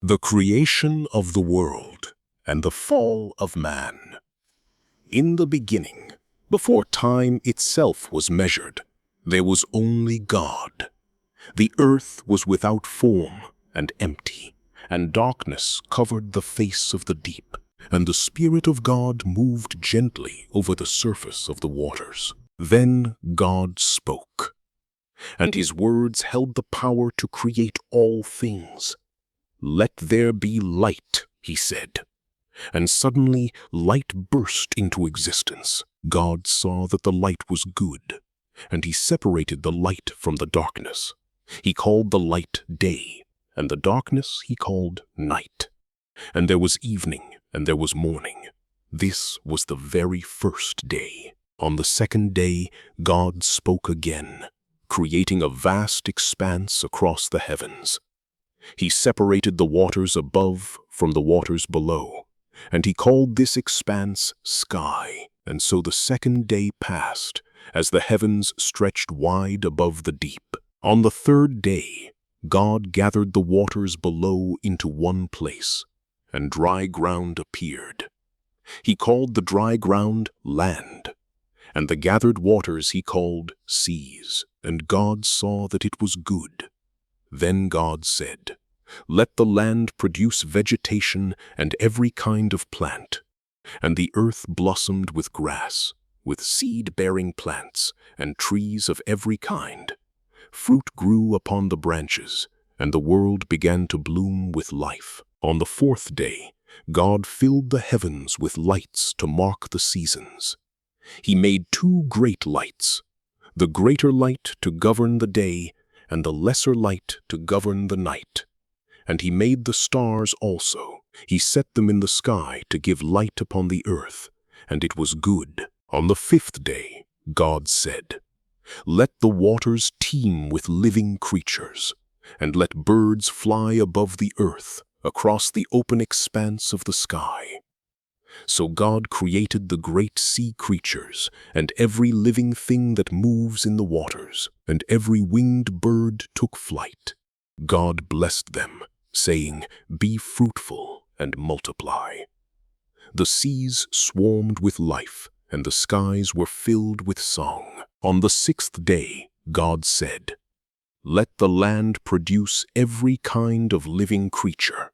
The creation of the world and the fall of man. In the beginning, before time itself was measured, there was only God. The earth was without form and empty, and darkness covered the face of the deep, and the Spirit of God moved gently over the surface of the waters. Then God spoke, and his words held the power to create all things. "Let there be light," he said. And suddenly light burst into existence. God saw that the light was good, and he separated the light from the darkness. He called the light day, and the darkness he called night. And there was evening, and there was morning. This was the very first day. On the second day, God spoke again, creating a vast expanse across the heavens. He separated the waters above from the waters below, and he called this expanse sky. And so the second day passed, as the heavens stretched wide above the deep. On the third day, God gathered the waters below into one place, and dry ground appeared. He called the dry ground land, and the gathered waters he called seas. And God saw that it was good. Then God said, "Let the land produce vegetation and every kind of plant." And the earth blossomed with grass, with seed-bearing plants, and trees of every kind. Fruit grew upon the branches, and the world began to bloom with life. On the fourth day, God filled the heavens with lights to mark the seasons. He made two great lights, the greater light to govern the day, and the lesser light to govern the night. And he made the stars also. He set them in the sky to give light upon the earth, and it was good. On the fifth day, God said, "Let the waters teem with living creatures, and let birds fly above the earth across the open expanse of the sky." So God created the great sea creatures and every living thing that moves in the waters, and every winged bird took flight. God blessed them, saying, "Be fruitful and multiply." The seas swarmed with life, and the skies were filled with song. On the sixth day, God said, "Let the land produce every kind of living creature."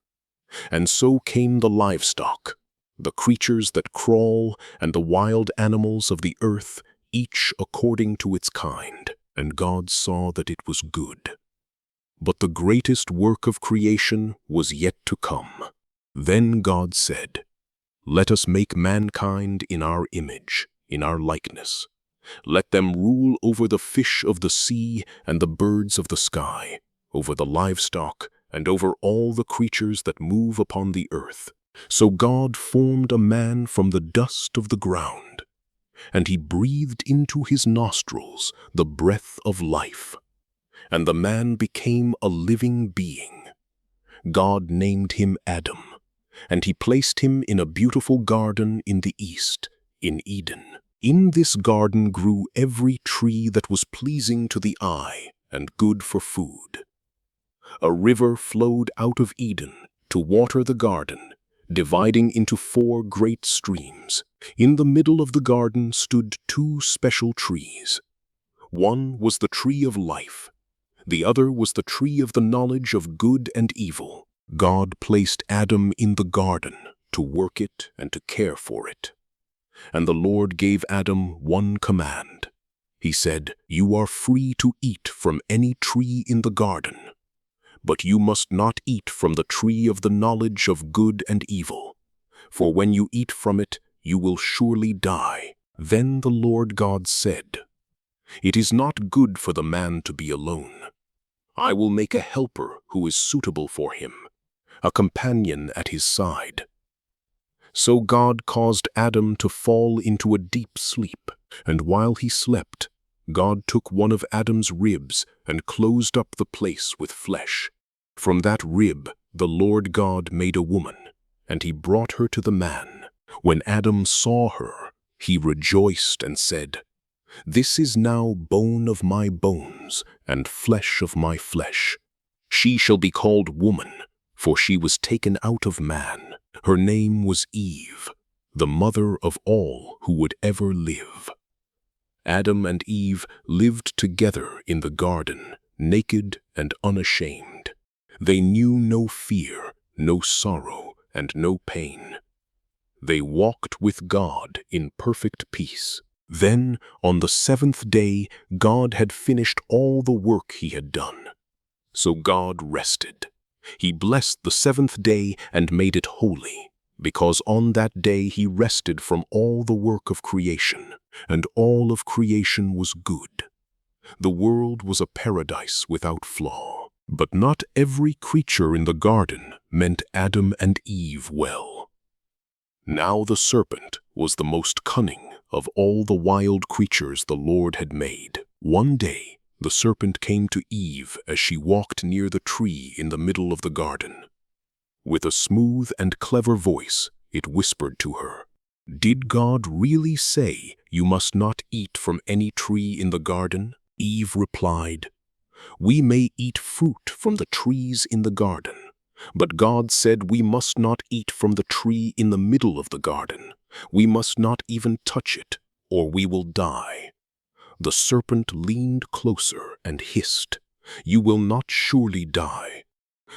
And so came the livestock, the creatures that crawl, and the wild animals of the earth, each according to its kind. And God saw that it was good. But the greatest work of creation was yet to come. Then God said, "Let us make mankind in our image, in our likeness. Let them rule over the fish of the sea and the birds of the sky, over the livestock, and over all the creatures that move upon the earth." So God formed a man from the dust of the ground, and he breathed into his nostrils the breath of life, and the man became a living being. God named him Adam, and he placed him in a beautiful garden in the east, in Eden. In this garden grew every tree that was pleasing to the eye and good for food. A river flowed out of Eden to water the garden, dividing into 4 great streams. In the middle of the garden stood 2 special trees. One was the tree of life. The other was the tree of the knowledge of good and evil. God placed Adam in the garden to work it and to care for it. And the Lord gave Adam one command. He said, "You are free to eat from any tree in the garden, but you must not eat from the tree of the knowledge of good and evil, for when you eat from it, you will surely die." Then the Lord God said, "It is not good for the man to be alone. I will make a helper who is suitable for him, a companion at his side." So God caused Adam to fall into a deep sleep, and while he slept, God took one of Adam's ribs and closed up the place with flesh. From that rib the Lord God made a woman, and he brought her to the man. When Adam saw her, he rejoiced and said, "This is now bone of my bones and flesh of my flesh. She shall be called woman, for she was taken out of man. Her name was Eve, the mother of all who would ever live. Adam and Eve lived together in the garden, naked and unashamed. They knew no fear, no sorrow, and no pain. They walked with God in perfect peace. Then, on the seventh day, God had finished all the work he had done. So God rested. He blessed the seventh day and made it holy, because on that day he rested from all the work of creation, and all of creation was good. The world was a paradise without flaw. But not every creature in the garden meant Adam and Eve well. Now the serpent was the most cunning of all the wild creatures the Lord had made. One day, the serpent came to Eve as she walked near the tree in the middle of the garden. With a smooth and clever voice, it whispered to her, "Did God really say you must not eat from any tree in the garden?" Eve replied, "We may eat fruit from the trees in the garden, but God said we must not eat from the tree in the middle of the garden. We must not even touch it, or we will die." The serpent leaned closer and hissed, "You will not surely die.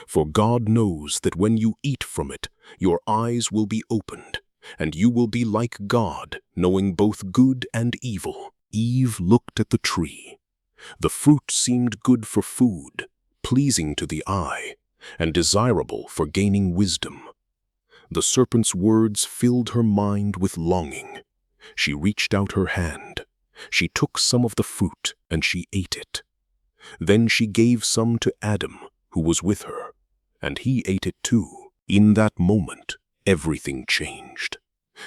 For God knows that when you eat from it, your eyes will be opened, and you will be like God, knowing both good and evil." Eve looked at the tree. The fruit seemed good for food, pleasing to the eye, and desirable for gaining wisdom. The serpent's words filled her mind with longing. She reached out her hand. She took some of the fruit, and she ate it. Then she gave some to Adam, who was with her, and he ate it too. In that moment, everything changed.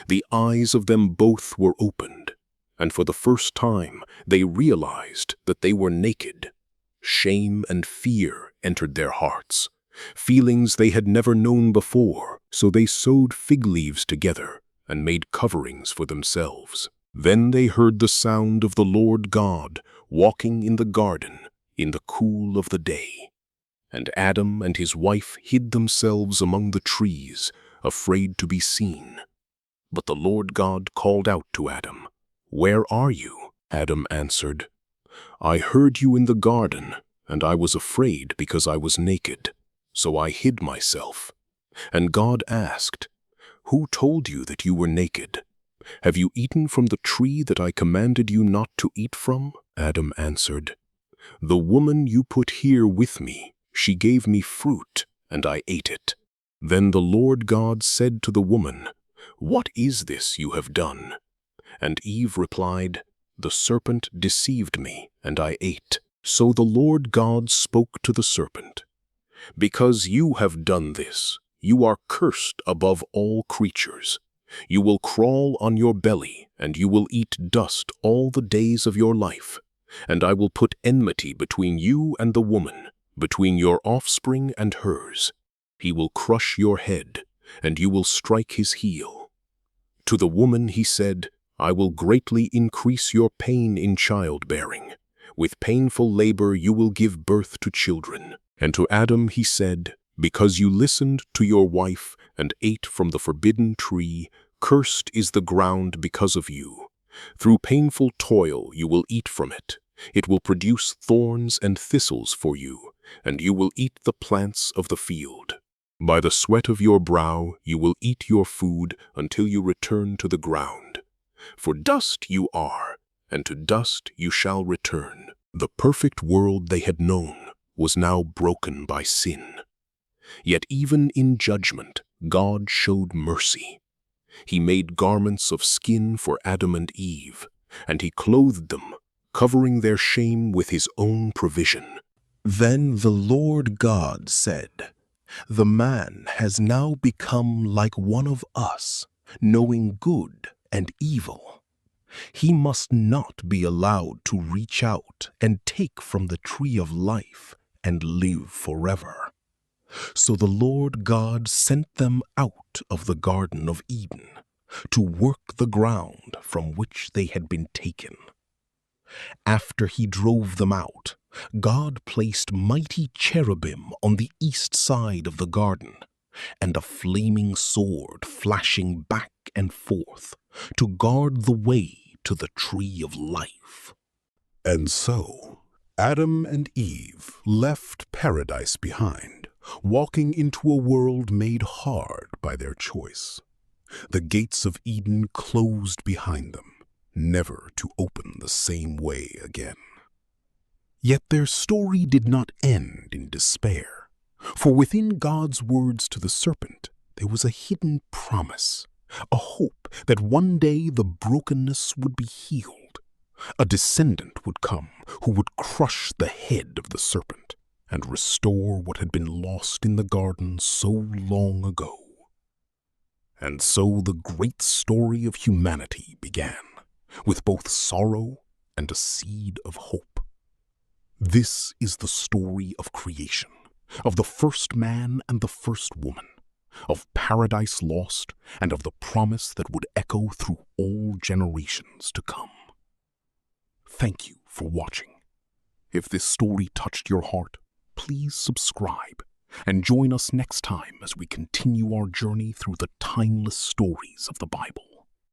The eyes of them both were opened, and for the first time they realized that they were naked. Shame and fear entered their hearts, feelings they had never known before, so they sewed fig leaves together and made coverings for themselves. Then they heard the sound of the Lord God walking in the garden in the cool of the day. And Adam and his wife hid themselves among the trees, afraid to be seen. But the Lord God called out to Adam, "Where are you?" Adam answered, "I heard you in the garden, and I was afraid because I was naked, so I hid myself." And God asked, "Who told you that you were naked? Have you eaten from the tree that I commanded you not to eat from?" Adam answered, "The woman you put here with me, she gave me fruit, and I ate it." Then the Lord God said to the woman, "What is this you have done?" And Eve replied, "The serpent deceived me, and I ate." So the Lord God spoke to the serpent, "Because you have done this, you are cursed above all creatures. You will crawl on your belly, and you will eat dust all the days of your life. And I will put enmity between you and the woman, between your offspring and hers. He will crush your head, and you will strike his heel." To the woman he said, "I will greatly increase your pain in childbearing. With painful labor you will give birth to children." And to Adam he said, "Because you listened to your wife and ate from the forbidden tree, cursed is the ground because of you. Through painful toil you will eat from it. It will produce thorns and thistles for you, and you will eat the plants of the field. By the sweat of your brow you will eat your food until you return to the ground. For dust you are, and to dust you shall return." The perfect world they had known was now broken by sin. Yet even in judgment, God showed mercy. He made garments of skin for Adam and Eve, and he clothed them, covering their shame with his own provision. Then the Lord God said, "The man has now become like one of us, knowing good and evil. He must not be allowed to reach out and take from the tree of life and live forever." So the Lord God sent them out of the Garden of Eden to work the ground from which they had been taken. After he drove them out, God placed mighty cherubim on the east side of the garden, and a flaming sword flashing back and forth to guard the way to the tree of life. And so, Adam and Eve left paradise behind, walking into a world made hard by their choice. The gates of Eden closed behind them, never to open the same way again. Yet their story did not end in despair, for within God's words to the serpent there was a hidden promise, a hope that one day the brokenness would be healed. A descendant would come who would crush the head of the serpent and restore what had been lost in the garden so long ago. And so the great story of humanity began, with both sorrow and a seed of hope. This is the story of creation, of the first man and the first woman, of paradise lost and of the promise that would echo through all generations to come. Thank you for watching. If this story touched your heart, please subscribe and join us next time as we continue our journey through the timeless stories of the Bible.